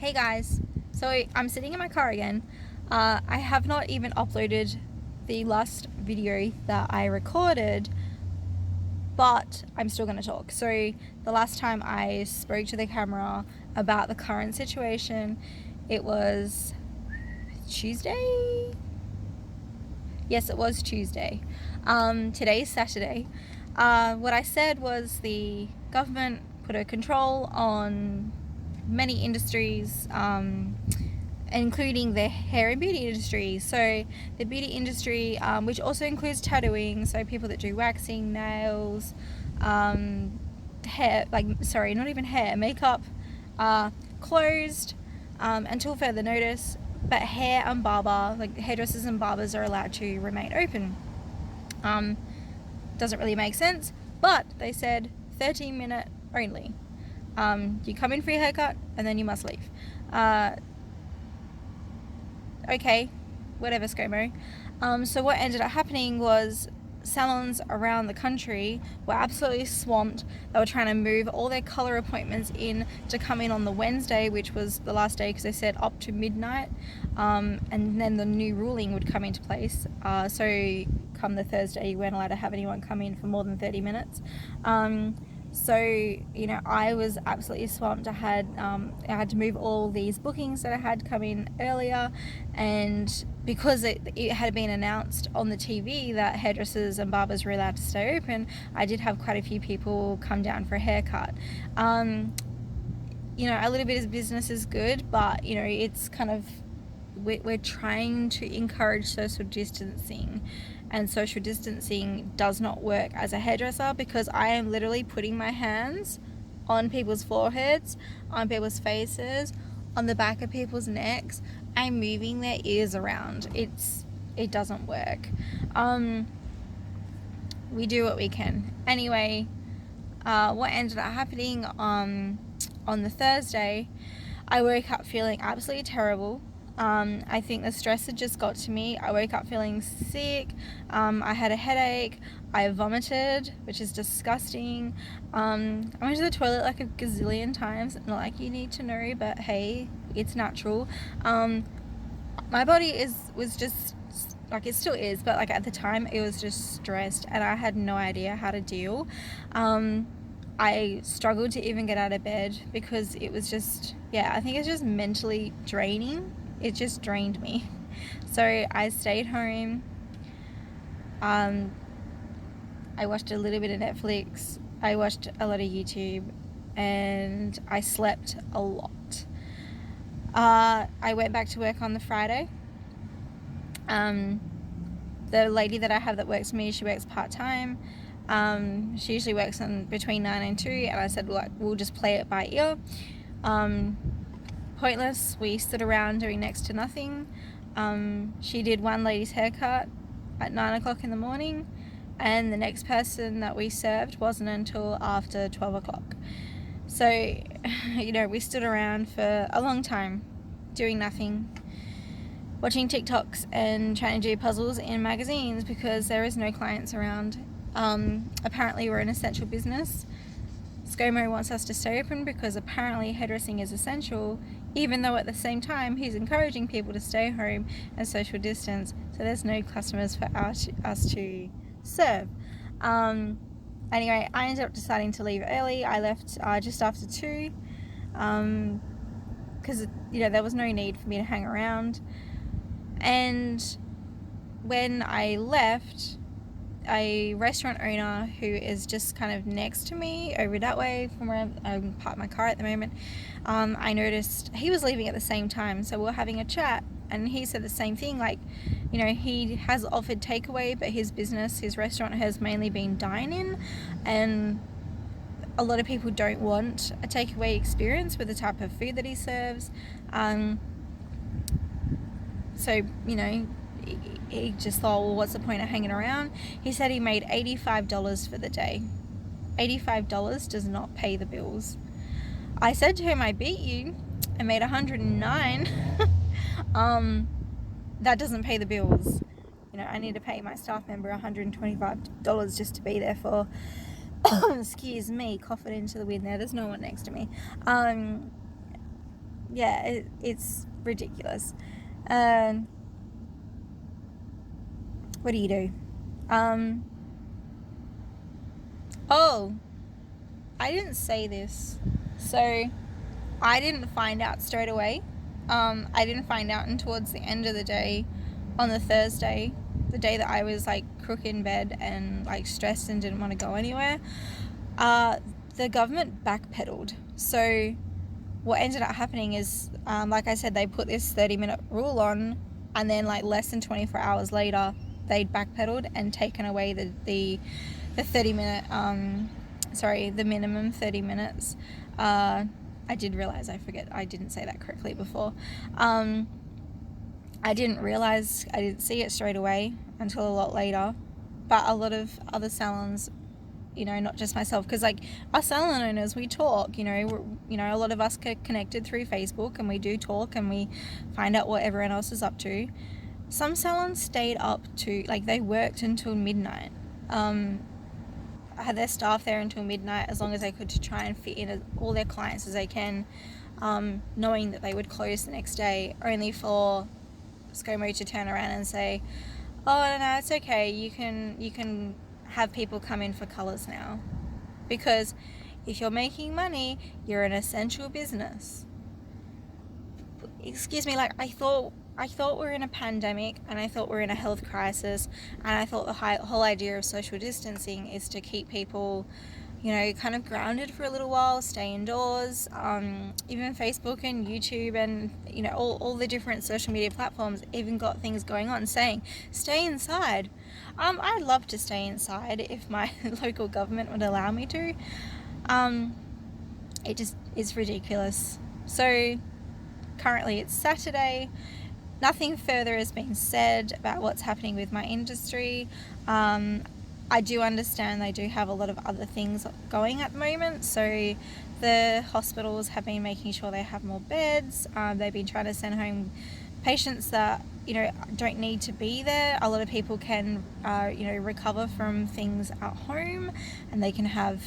Hey guys, so I'm sitting in my car again. I have not even uploaded the last video that I recorded, but I'm still going to talk. So the last time I spoke to the camera about the current situation, it was Tuesday? Yes, it was Tuesday. Today's Saturday. What I said was the government put a control on many industries, including the hair and beauty industry. So the beauty industry, which also includes tattooing, so people that do waxing, nails, hair, not even hair, makeup, closed until further notice. But hair and barber, like hairdressers and barbers, are allowed to remain open. Doesn't really make sense, but they said 13-minute only. You come in for your haircut and then you must leave. Okay, whatever, ScoMo. So what ended up happening was salons around the country were absolutely swamped. They were trying to move all their colour appointments in to come in on the Wednesday, which was the last day because they said up to midnight, and then the new ruling would come into place. So come the Thursday, you weren't allowed to have anyone come in for more than 30 minutes. So, I was absolutely swamped. I had to move all these bookings that I had come in earlier, and because it had been announced on the TV that hairdressers and barbers were allowed to stay open, I did have quite a few people come down for a haircut. A little bit of business is good, but, it's kind of, we're trying to encourage social distancing, and social distancing does not work as a hairdresser because I am literally putting my hands on people's foreheads, on people's faces, on the back of people's necks. I'm moving their ears around. It doesn't work. We do what we can. Anyway, what ended up happening on the Thursday, I woke up feeling absolutely terrible. I think the stress had just got to me. I woke up feeling sick. I had a headache. I vomited, which is disgusting. I went to the toilet like a gazillion times. Not like you need to know, but hey, it's natural. My body was just like, it still is, but like at the time it was just stressed and I had no idea how to deal. I struggled to even get out of bed because it was just, I think it's just mentally draining. It just drained me. So I stayed home. I watched a little bit of Netflix. I watched a lot of YouTube, and I slept a lot. I went back to work on the Friday. The lady that I have that works for me, she works part-time. She usually works on between 9 and 2, and I said, we'll just play it by ear. Pointless. We stood around doing next to nothing. She did one lady's haircut at 9 o'clock in the morning, and the next person that we served wasn't until after 12 o'clock. So, we stood around for a long time doing nothing, watching TikToks and trying to do puzzles in magazines because there is no clients around. Apparently we're an essential business. ScoMo wants us to stay open because apparently hairdressing is essential, even though at the same time he's encouraging people to stay home and social distance, so there's no customers for us to serve. Anyway, I ended up deciding to leave early. I left just after 2 because there was no need for me to hang around. And when I left, a restaurant owner who is just kind of next to me over that way from where I'm parked my car at the moment, I noticed he was leaving at the same time, so we were having a chat, and he said the same thing, like, he has offered takeaway, but his restaurant has mainly been dine-in, and a lot of people don't want a takeaway experience with the type of food that he serves. So he just thought, well, what's the point of hanging around? He said he made $85 for the day. $85 does not pay the bills. I said to him, I beat you. I made $109. That doesn't pay the bills. I need to pay my staff member $125 just to be there for, excuse me, coughing into the wind there. There's no one next to me. yeah, it's ridiculous. Um, what do you do? Oh, I didn't say this. So I didn't find out straight away. I didn't find out until towards the end of the day on the Thursday, the day that I was like crook in bed and like stressed and didn't want to go anywhere. The government backpedaled. So what ended up happening is, like I said, they put this 30-minute rule on, and then like less than 24 hours later, they'd backpedaled and taken away the 30-minute, the minimum 30 minutes. I did realize I didn't say that correctly before. I didn't see it straight away until a lot later, but a lot of other salons, not just myself, because like us salon owners, we talk, a lot of us get connected through Facebook, and we do talk and we find out what everyone else is up to. Some salons stayed up to, like, they worked until midnight, had their staff there until midnight as long as they could, to try and fit in all their clients as they can, knowing that they would close the next day, only for ScoMo to turn around and say, oh no, it's okay, you can have people come in for colours now, because if you're making money, you're an essential business. Excuse me, like I thought we're in a pandemic, and I thought we're in a health crisis, and I thought the whole idea of social distancing is to keep people, kind of grounded for a little while, stay indoors. Even Facebook and YouTube and, all the different social media platforms even got things going on saying, stay inside. I'd love to stay inside if my local government would allow me to. It just is ridiculous. So currently it's Saturday. Nothing further has been said about what's happening with my industry. I do understand they do have a lot of other things going at the moment. So the hospitals have been making sure they have more beds. They've been trying to send home patients that, don't need to be there. A lot of people can, recover from things at home, and they can have,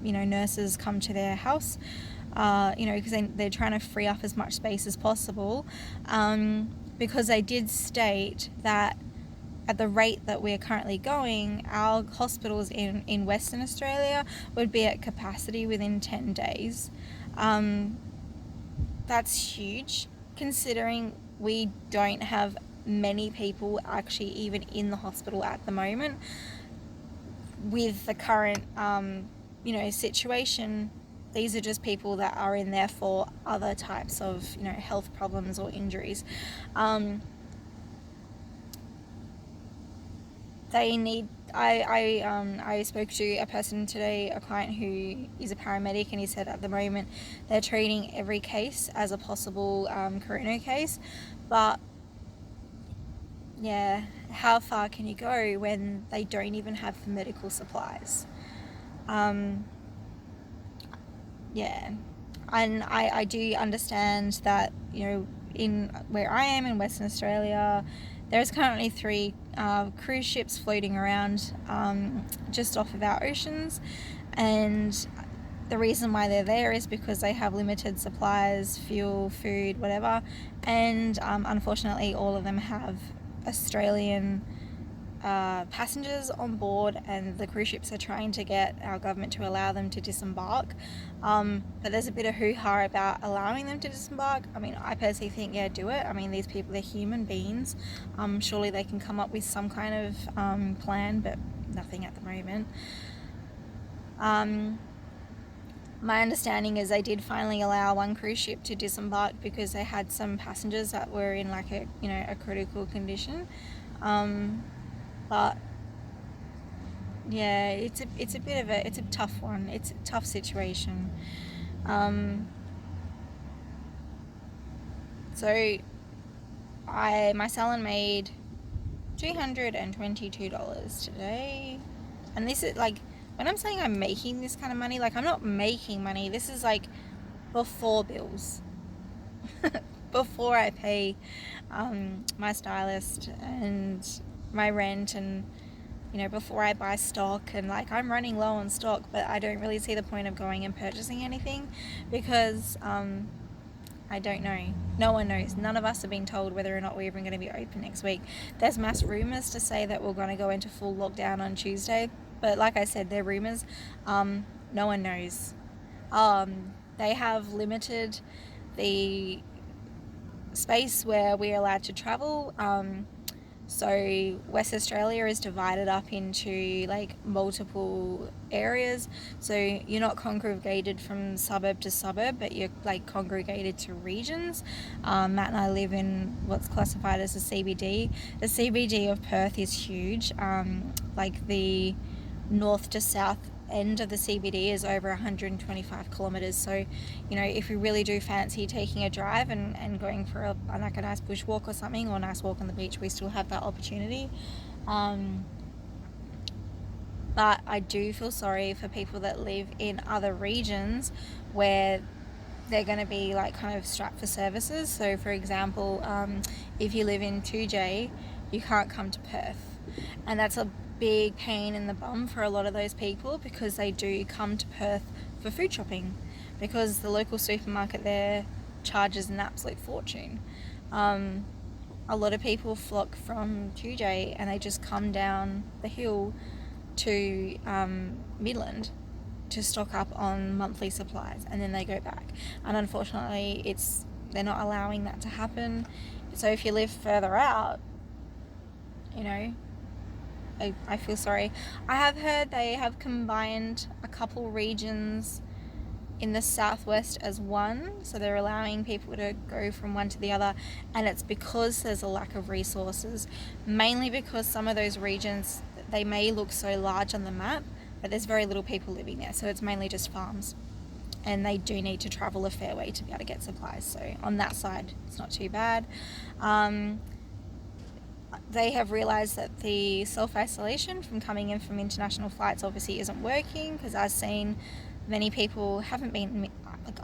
nurses come to their house, because they're trying to free up as much space as possible. Because they did state that at the rate that we're currently going, our hospitals in Western Australia would be at capacity within 10 days. That's huge, considering we don't have many people actually even in the hospital at the moment. With the current, situation, these are just people that are in there for other types of, health problems or injuries. They need. I spoke to a person today, a client who is a paramedic, and he said at the moment they're treating every case as a possible corona case. But yeah, how far can you go when they don't even have the medical supplies? Yeah, and I do understand that, in where I am in Western Australia, there's currently 3 cruise ships floating around just off of our oceans, and the reason why they're there is because they have limited supplies, fuel, food, whatever, and unfortunately all of them have Australian passengers on board, and the cruise ships are trying to get our government to allow them to disembark, but there's a bit of hoo-ha about allowing them to disembark. I mean, I personally think, yeah, do it. I mean, these people, they're human beings. Surely they can come up with some kind of plan, but nothing at the moment. My understanding is they did finally allow one cruise ship to disembark because they had some passengers that were in like a critical condition. But yeah, it's a tough one. It's a tough situation. So my salon made $222 today, and this is like, when I'm saying I'm making this kind of money, like I'm not making money. This is like before bills, before I pay my stylist and my rent, and before I buy stock, and like I'm running low on stock, but I don't really see the point of going and purchasing anything because I don't know. No one knows. None of us are being told whether or not we're even going to be open next week. There's mass rumours to say that we're going to go into full lockdown on Tuesday. But like I said, they're rumours. No one knows. They have limited the space where we're allowed to travel. So West Australia is divided up into like multiple areas. So you're not congregated from suburb to suburb, but you're like congregated to regions. Matt and I live in what's classified as the CBD. The CBD of Perth is huge. Like the north to south end of the CBD is over 125 kilometres. So, you know, if you really do fancy taking a drive and going for a nice bush walk or something, or a nice walk on the beach, we still have that opportunity. But I do feel sorry for people that live in other regions where they're going to be like kind of strapped for services. So for example, if you live in 2J, you can't come to Perth, and that's a big pain in the bum for a lot of those people, because they do come to Perth for food shopping, because the local supermarket there charges an absolute fortune. A lot of people flock from 2J and they just come down the hill to Midland to stock up on monthly supplies, and then they go back. And unfortunately, they're not allowing that to happen. So if you live further out, you know, I feel sorry. I have heard they have combined a couple regions in the southwest as one, so they're allowing people to go from one to the other, and it's because there's a lack of resources, mainly because some of those regions, they may look so large on the map, but there's very little people living there, so it's mainly just farms, and they do need to travel a fair way to be able to get supplies. So on that side, it's not too bad. They have realised that the self-isolation from coming in from international flights obviously isn't working, because as seen, many people haven't been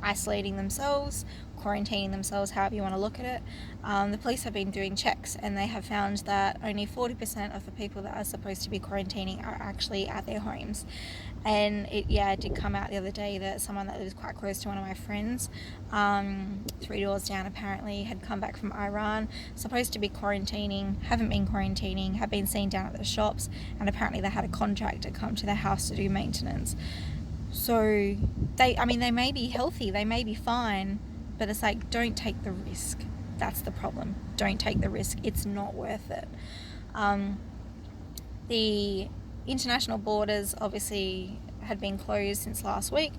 isolating themselves, quarantining themselves, however you want to look at it. The police have been doing checks, and they have found that only 40% of the people that are supposed to be quarantining are actually at their homes. And it did come out the other day that someone that lives quite close to one of my friends, 3 doors down apparently, had come back from Iran, supposed to be quarantining, haven't been quarantining, have been seen down at the shops, and apparently they had a contractor come to their house to do maintenance. So they may be healthy, they may be fine, but it's like, don't take the risk. That's the problem. Don't take the risk. It's not worth it. The international borders obviously had been closed since last week.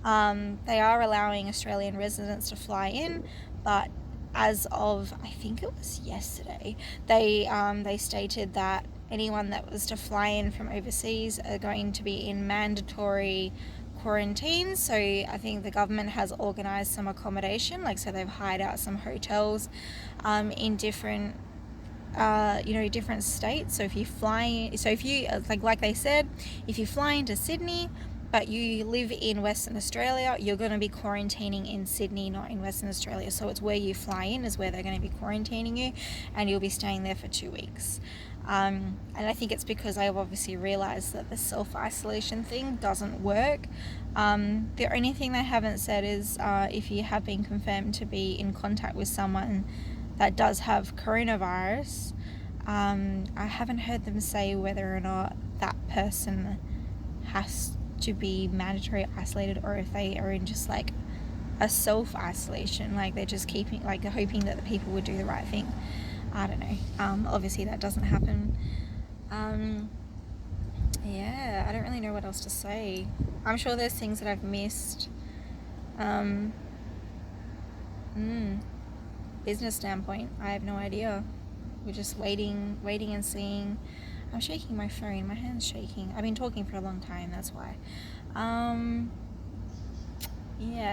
They are allowing Australian residents to fly in, but as of, I think it was yesterday, they stated that anyone that was to fly in from overseas are going to be in mandatory quarantine. So I think the government has organised some accommodation, so they've hired out some hotels in different different states. So if you fly, like they said, if you fly into Sydney but you live in Western Australia, you're going to be quarantining in Sydney, not in Western Australia. So it's where you fly in is where they're going to be quarantining you, and you'll be staying there for 2 weeks. And I think it's because I've obviously realised that the self-isolation thing doesn't work. The only thing they haven't said is if you have been confirmed to be in contact with someone that does have coronavirus, I haven't heard them say whether or not that person has to be mandatory isolated, or if they are in just like a self-isolation, like they're just keeping, like hoping that the people would do the right thing. I don't know. Obviously that doesn't happen. I don't really know what else to say. I'm sure there's things that I've missed. Business standpoint, I have no idea. We're just waiting and seeing. I'm shaking my phone. My hand's shaking. I've been talking for a long time, that's why.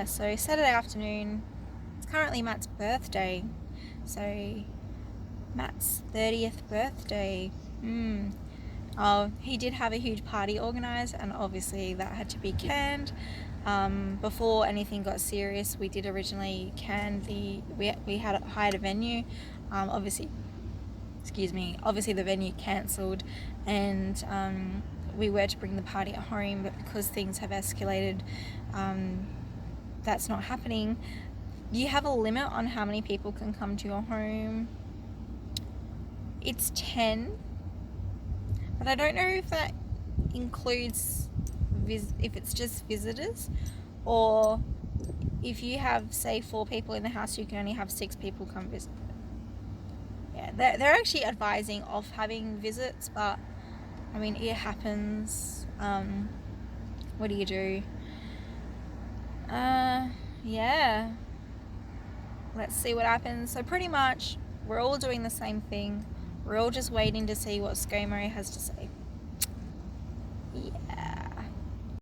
So Saturday afternoon, it's currently Matt's birthday. So Matt's 30th birthday. He did have a huge party organised, and obviously that had to be canned. Before anything got serious, we did originally can we had hired a venue. Obviously the venue cancelled, and we were to bring the party at home, but because things have escalated, that's not happening. You have a limit on how many people can come to your home. It's 10, but I don't know if that includes if it's just visitors, or if you have, say, 4 people in the house, you can only have 6 people come visit. Yeah, they're actually advising of having visits, but I mean, it happens. What do you do? Yeah. Let's see what happens. So pretty much, we're all doing the same thing. We're all just waiting to see what ScoMo has to say. Yeah.